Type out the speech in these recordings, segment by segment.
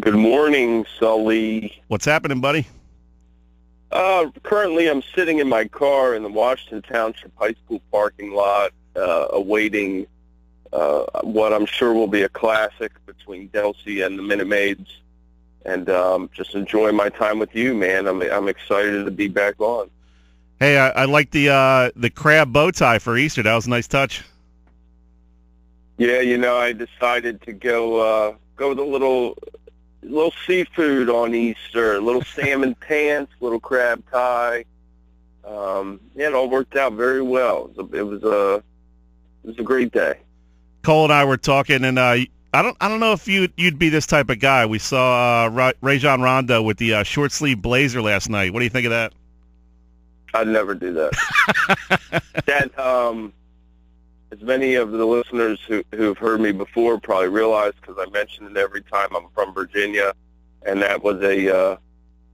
Good morning, Sully. What's happening, buddy? Currently, I'm sitting in my car in the Washington Township High School parking lot, awaiting what I'm sure will be a classic between Delsey and the Minute Maids, and just enjoying my time with you, man. I'm excited to be back on. Hey, I like the crab bow tie for Easter. That was a nice touch. Yeah, I decided to go with a little seafood on Easter, a little salmon pants, little crab tie. It all worked out very well. It was a great day. Cole and I were talking, and I don't know if you'd be this type of guy. We saw Rajon Rondo with the short sleeve blazer last night. What do you think of that? I'd never do that. As many of the listeners who've heard me before probably realize, because I mention it every time, I'm from Virginia, and that was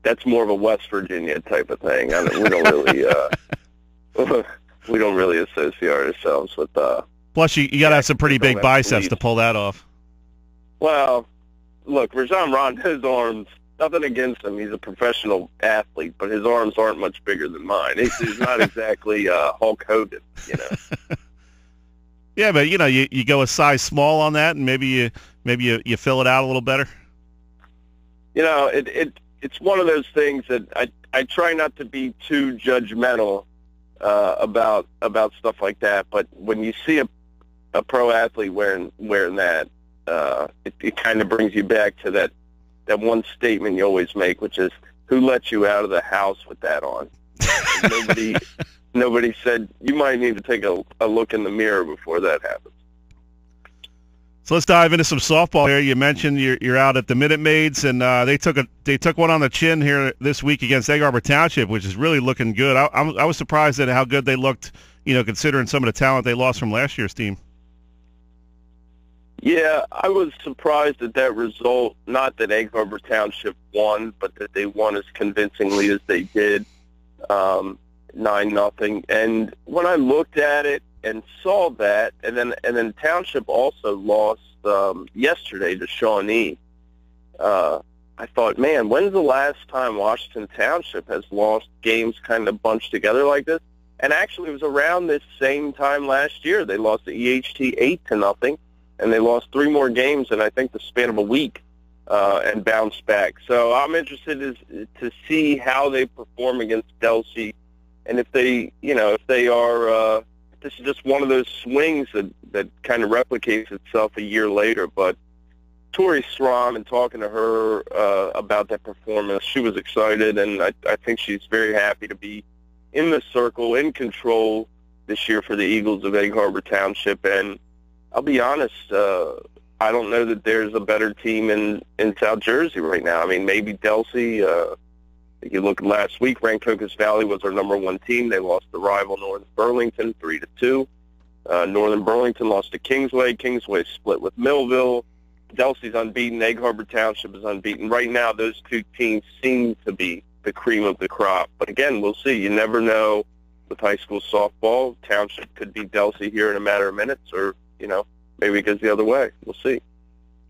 that's more of a West Virginia type of thing. We don't really associate ourselves with. Plus, you got to have some pretty big biceps to pull that off. Well, look, Rajon Rondo's arms. Nothing against him; he's a professional athlete, but his arms aren't much bigger than mine. He's not exactly Hulk Hogan, Yeah, but you go a size small on that, and maybe you fill it out a little better. It's one of those things that I try not to be too judgmental about stuff like that. But when you see a pro athlete wearing that, it kind of brings you back to that one statement you always make, which is, who let you out of the house with that on? Nobody said, you might need to take a look in the mirror before that happens. So let's dive into some softball here. You mentioned you're out at the Minute Maids, and they took one on the chin here this week against Egg Harbor Township, which is really looking good. I was surprised at how good they looked, considering some of the talent they lost from last year's team. Yeah, I was surprised at that result. Not that Egg Harbor Township won, but that they won as convincingly as they did, 9-0. And when I looked at it and saw that, and then Township also lost yesterday to Shawnee, I thought, man, when's the last time Washington Township has lost games kind of bunched together like this? And actually, it was around this same time last year. They lost to EHT 8-0. And they lost 3 more games in, I think, the span of a week, and bounced back. So I'm interested to see how they perform against Delsey, and if they are, this is just one of those swings that kind of replicates itself a year later. But Tori Strom, and talking to her about that performance, she was excited, and I think she's very happy to be in the circle, in control this year for the Eagles of Egg Harbor Township. And I'll be honest, I don't know that there's a better team in South Jersey right now. I mean, maybe Delsey. If you look last week, Rancocas Valley was our number 1 team. They lost to rival Northern Burlington 3-2. Northern Burlington lost to Kingsway. Kingsway split with Millville. Delsey's unbeaten. Egg Harbor Township is unbeaten. Right now, those 2 teams seem to be the cream of the crop. But again, we'll see. You never know with high school softball. Township could beat Delsey here in a matter of minutes, or maybe it goes the other way. We'll see.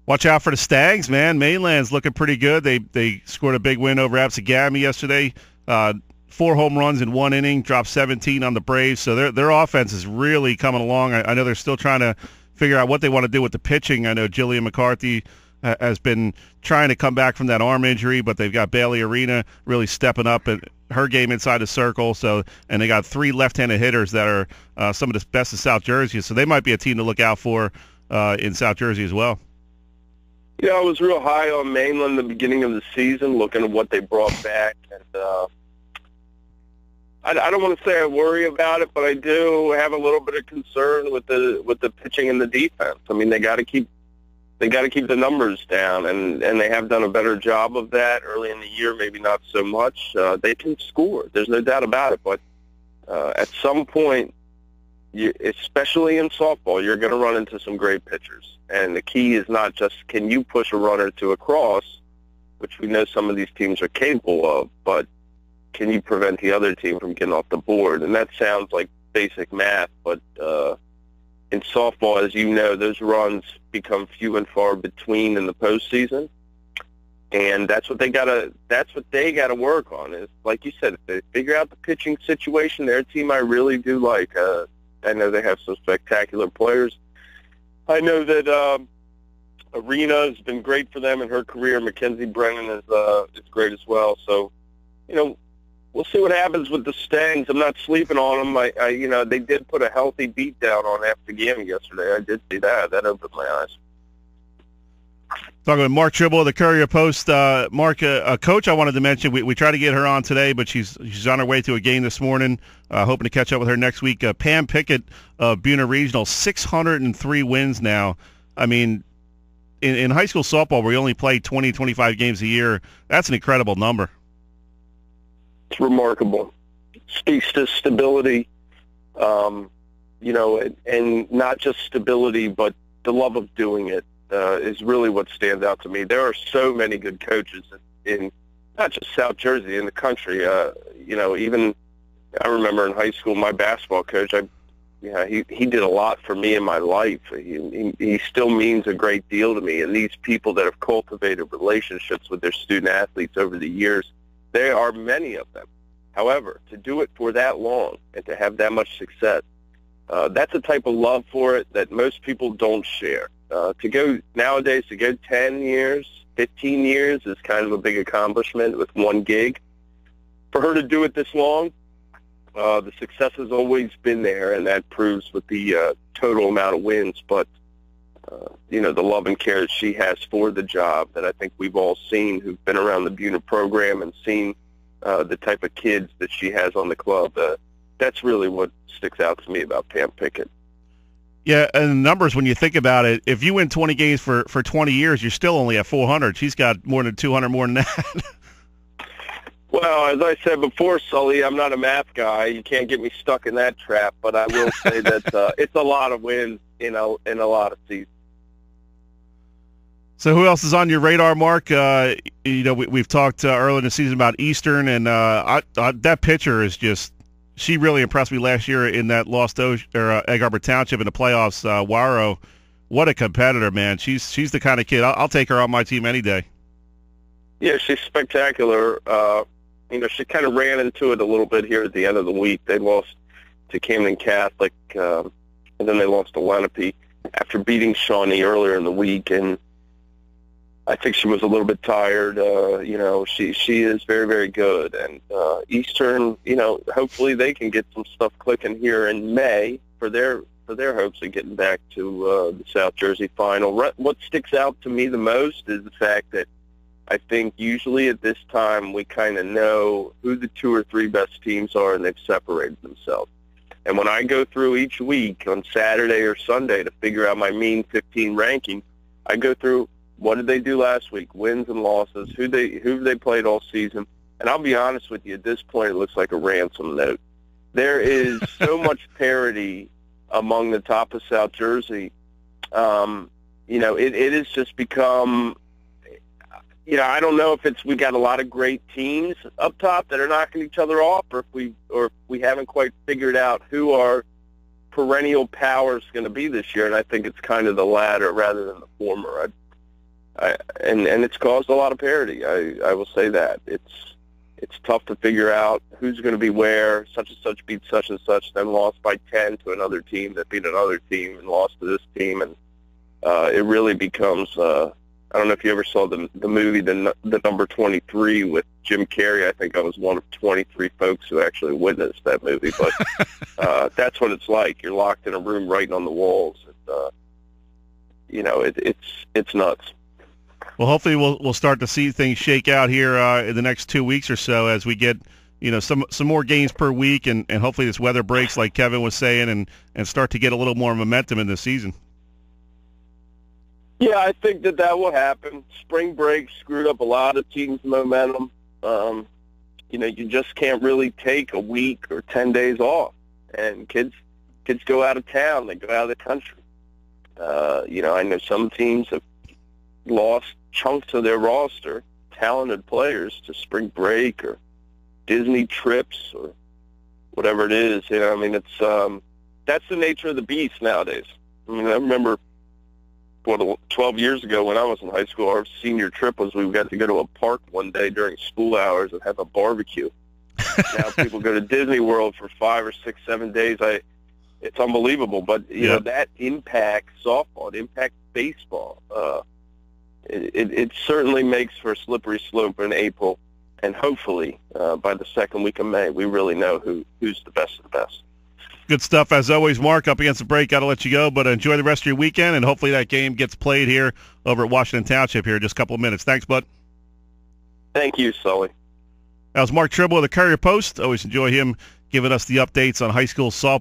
Watch out for the Stags, man. Mainland's looking pretty good. They scored a big win over Absegami yesterday. 4 home runs in 1 inning, dropped 17 on the Braves. So their offense is really coming along. I know they're still trying to figure out what they want to do with the pitching. I know Jillian McCarthy has been trying to come back from that arm injury, but they've got Bailey Arena really stepping up at her game inside the circle. And they got 3 left-handed hitters that are some of the best in South Jersey. So they might be a team to look out for in South Jersey as well. I was real high on Mainland at the beginning of the season, looking at what they brought back. And I don't want to say I worry about it, but I do have a little bit of concern with the pitching and the defense. I mean, they got to keep the numbers down, and they have done a better job of that early in the year. Maybe not so much. They can score. There's no doubt about it. But at some point, especially in softball, you're going to run into some great pitchers. And the key is not just can you push a runner to a cross, which we know some of these teams are capable of, but can you prevent the other team from getting off the board? And that sounds like basic math, but in softball, as you know, those runs become few and far between in the postseason. And that's what they gotta work on. Is like you said, if they figure out the pitching situation, their team I really do like. I know they have some spectacular players. I know that Arena has been great for them in her career. Mackenzie Brennan is great as well. So, we'll see what happens with the Stangs. I'm not sleeping on them. They did put a healthy beat down on after the game yesterday. I did see that. That opened my eyes. Talking with Mark Trible of the Courier-Post. Mark, a coach I wanted to mention, we tried to get her on today, but she's on her way to a game this morning, hoping to catch up with her next week. Pam Pickett of Buena Regional, 603 wins now. I mean, in high school softball, where you only play 20, 25 games a year, that's an incredible number. It's remarkable. Speaks to stability, and not just stability, but the love of doing it. Is really what stands out to me. There are so many good coaches in not just South Jersey, in the country. Even I remember in high school, my basketball coach, he did a lot for me in my life. He still means a great deal to me. And these people that have cultivated relationships with their student athletes over the years, there are many of them. However, to do it for that long and to have that much success, that's a type of love for it that most people don't share. Nowadays, to go 10 years, 15 years is kind of a big accomplishment with one gig. For her to do it this long, the success has always been there, and that proves with the total amount of wins. But, the love and care that she has for the job that I think we've all seen who've been around the Buena program and seen the type of kids that she has on the club, that's really what sticks out to me about Pam Pickett. Yeah, and the numbers, when you think about it, if you win 20 games for 20 years, you're still only at 400. She's got more than 200 more than that. Well, as I said before, Sully, I'm not a math guy. You can't get me stuck in that trap. But I will say that it's a lot of wins in a lot of seasons. So who else is on your radar, Mark? We've talked earlier in the season about Eastern, and that pitcher is just – she really impressed me last year in that lost Egg Harbor Township in the playoffs. Waro, what a competitor, man! She's the kind of kid I'll take her on my team any day. Yeah, she's spectacular. She kind of ran into it a little bit here at the end of the week. They lost to Camden Catholic, and then they lost to Lenape after beating Shawnee earlier in the week. And I think she was a little bit tired. She is very, very good. And Eastern, hopefully they can get some stuff clicking here in May for their hopes of getting back to the South Jersey final. What sticks out to me the most is the fact that I think usually at this time we kind of know who the 2 or 3 best teams are, and they've separated themselves. And when I go through each week on Saturday or Sunday to figure out my mean 15 ranking, I go through what did they do last week, wins and losses, who they played all season. And I'll be honest with you, at this point it looks like a ransom note. There is so much parity among the top of South Jersey. It has just become, I don't know if we got a lot of great teams up top that are knocking each other off, or if we haven't quite figured out who our perennial power is going to be this year. And I think it's kind of the latter rather than the former. And it's caused a lot of parity. I will say that it's tough to figure out who's going to be where. Such and such beat such and such, then lost by 10 to another team that beat another team and lost to this team, and it really becomes. I don't know if you ever saw the movie the Number 23 with Jim Carrey. I think I was one of 23 folks who actually witnessed that movie, but that's what it's like. You're locked in a room writing on the walls. It's nuts. Well, hopefully we'll start to see things shake out here in the next 2 weeks or so as we get some more games per week, and hopefully this weather breaks like Kevin was saying, and start to get a little more momentum in the season. Yeah, I think that will happen. Spring break screwed up a lot of teams' momentum. You just can't really take a week or 10 days off, and kids go out of town, they go out of the country. I know some teams have lost chunks of their roster, talented players, to spring break or Disney trips or whatever it is. It's that's the nature of the beast nowadays. I remember 12 years ago when I was in high school, our senior trip was we got to go to a park one day during school hours and have a barbecue. Now people go to Disney World for 5 or 6, 7 days. It's unbelievable. But, you know, that impacts softball. It impacts baseball. It certainly makes for a slippery slope in April. And hopefully by the second week of May, we really know who's the best of the best. Good stuff, as always, Mark. Up against the break, got to let you go, but enjoy the rest of your weekend, and hopefully that game gets played here over at Washington Township here in just a couple of minutes. Thanks, bud. Thank you, Sully. That was Mark Trible of the Courier-Post. Always enjoy him giving us the updates on high school softball.